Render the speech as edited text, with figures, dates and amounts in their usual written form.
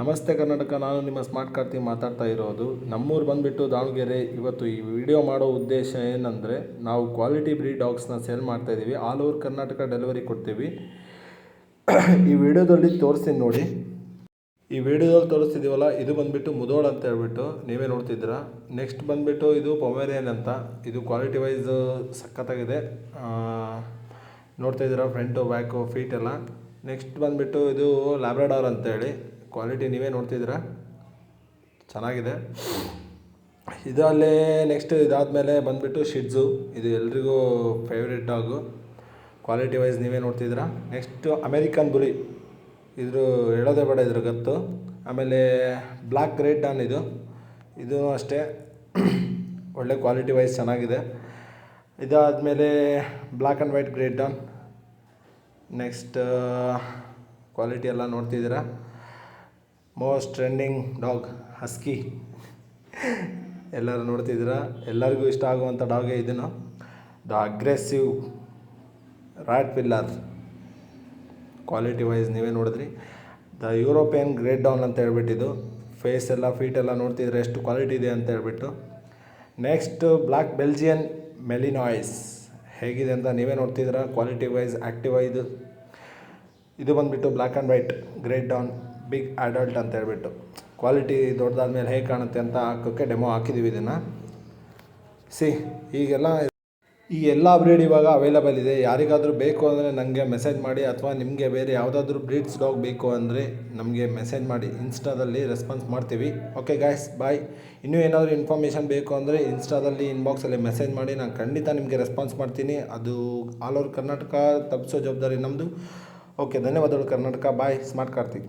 ನಮಸ್ತೆ ಕರ್ನಾಟಕ. ನಾನು ನಿಮ್ಮ ಸ್ಮಾರ್ಟ್ ಕಾರ್ತಿ ಮಾತಾಡ್ತಾ ಇರೋದು. ನಮ್ಮೂರು ಬಂದುಬಿಟ್ಟು ದಾವಣಗೆರೆ. ಇವತ್ತು ಈ ವಿಡಿಯೋ ಮಾಡೋ ಉದ್ದೇಶ ಏನಂದರೆ, ನಾವು ಕ್ವಾಲಿಟಿ ಬ್ರೀಡ್ ಡಾಗ್ಸ್ನ ಸೇಲ್ ಮಾಡ್ತಾಯಿದ್ದೀವಿ. ಆಲ್ ಓವರ್ ಕರ್ನಾಟಕ ಡೆಲಿವರಿ ಕೊಡ್ತೀವಿ. ಈ ವಿಡಿಯೋದಲ್ಲಿ ತೋರಿಸ್ತೀನಿ ನೋಡಿ. ಈ ವಿಡಿಯೋದಲ್ಲಿ ತೋರಿಸ್ತಿದ್ದೀವಲ್ಲ, ಇದು ಬಂದುಬಿಟ್ಟು ಮುದೋಳ್ ಅಂತ ಹೇಳ್ಬಿಟ್ಟು ನೀವೇ ನೋಡ್ತಿದ್ದೀರಾ. ನೆಕ್ಸ್ಟ್ ಬಂದುಬಿಟ್ಟು ಇದು ಪೊಮೇರಿಯನ್ ಅಂತ. ಇದು ಕ್ವಾಲಿಟಿ ವೈಸ್ ಸಖತ್ತಾಗಿದೆ. ನೋಡ್ತಾಯಿದ್ದೀರಾ, ಫ್ರಂಟು ಬ್ಯಾಕು ಫೀಟ್ ಎಲ್ಲ. ನೆಕ್ಸ್ಟ್ ಬಂದುಬಿಟ್ಟು ಇದು ಲ್ಯಾಬ್ರಾಡಾರ್ ಅಂತೇಳಿ. ಕ್ವಾಲಿಟಿ ನೀವೇ ನೋಡ್ತಿದ್ದೀರಾ, ಚೆನ್ನಾಗಿದೆ. ಇದಲ್ಲೇ ನೆಕ್ಸ್ಟ್ ಇದಾದಮೇಲೆ ಬಂದುಬಿಟ್ಟು ಶಿಡ್ಜು. ಇದು ಎಲ್ರಿಗೂ ಫೇವ್ರೇಟ್ ಡಾಗು. ಕ್ವಾಲಿಟಿ ವೈಸ್ ನೀವೇ ನೋಡ್ತಿದ್ದೀರಾ. Next American bully. ಇದ್ರ ಹೇಳೋದೇ ಬೇಡ, ಇದ್ರ ಗತ್ತು. ಆಮೇಲೆ ಬ್ಲ್ಯಾಕ್ ಗ್ರೇಟ್ ಡಾನ್. ಇದು ಅಷ್ಟೇ ಒಳ್ಳೆ ಕ್ವಾಲಿಟಿ ವೈಸ್ ಚೆನ್ನಾಗಿದೆ. ಇದಾದಮೇಲೆ black and white great Dane. Next quality ಎಲ್ಲ ನೋಡ್ತಿದ್ದೀರಾ. Most trending dog husky. ಎಲ್ಲರೂ ನೋಡ್ತಿದ್ದೀರಾ, ಎಲ್ಲರಿಗೂ ಇಷ್ಟ ಆಗುವಂಥ ಡಾಗೇ ಇದನ್ನು. The aggressive rottweiler. Quality wise ನೀವೇ ನೋಡಿದ್ರಿ. ದ ಯುರೋಪಿಯನ್ ಗ್ರೇಟ್ ಡಾನ್ ಅಂತ ಹೇಳ್ಬಿಟ್ಟಿದ್ದು. ಫೇಸ್ ಎಲ್ಲ ಫೀಟ್ ಎಲ್ಲ ನೋಡ್ತಿದ್ರೆ ಎಷ್ಟು ಕ್ವಾಲಿಟಿ ಇದೆ ಅಂತ ಹೇಳ್ಬಿಟ್ಟು. Next black Belgian Malinois. ಹೇಗಿದೆ ಅಂತ ನೀವೇ ನೋಡ್ತಿದ್ದೀರಾ. ಕ್ವಾಲಿಟಿ ವೈಸ್ ಆ್ಯಕ್ಟಿವ್ ಇದು ಬಂದುಬಿಟ್ಟು black and white great Dane big adult ಅಂತ ಹೇಳ್ಬಿಟ್ಟು. ಕ್ವಾಲಿಟಿ ದೊಡ್ಡದಾದ್ಮೇಲೆ ಹೇಗೆ ಕಾಣುತ್ತೆ ಅಂತ ಹಾಕೋಕ್ಕೆ ಡೆಮೋ ಹಾಕಿದ್ದೀವಿ ಇದನ್ನು. ಈ ಎಲ್ಲ ಬ್ರೀಡ್ ಇವಾಗ ಅವೈಲಬಲ್ ಇದೆ. ಯಾರಿಗಾದರೂ ಬೇಕು ಅಂದರೆ ನನಗೆ ಮೆಸೇಜ್ ಮಾಡಿ, ಅಥವಾ ನಿಮಗೆ ಬೇರೆ ಯಾವುದಾದ್ರೂ ಬ್ರೀಡ್ಸ್ ಡಾಗ್ ಬೇಕು ಅಂದರೆ ನಮಗೆ ಮೆಸೇಜ್ ಮಾಡಿ. ಇನ್ಸ್ಟಾದಲ್ಲಿ ರೆಸ್ಪಾನ್ಸ್ ಮಾಡ್ತೀವಿ. ಓಕೆ ಗಾಯ್ಸ್, ಬಾಯ್. ಇನ್ನೂ ಏನಾದರೂ ಇನ್ಫಾರ್ಮೇಷನ್ ಬೇಕು ಅಂದರೆ ಇನ್ಸ್ಟಾದಲ್ಲಿ ಇನ್ಬಾಕ್ಸಲ್ಲಿ ಮೆಸೇಜ್ ಮಾಡಿ, ನಾನು ಖಂಡಿತ ನಿಮಗೆ ರೆಸ್ಪಾನ್ಸ್ ಮಾಡ್ತೀನಿ. ಅದು ಆಲ್ ಓವರ್ ಕರ್ನಾಟಕ ತಲುಪಿಸೋ ಜವಾಬ್ದಾರಿ ನಮ್ಮದು. ಓಕೆ, ಧನ್ಯವಾದಗಳು ಕರ್ನಾಟಕ. ಬಾಯ್, ಸ್ಮಾರ್ಟ್ ಕಾರ್ತಿಕ್.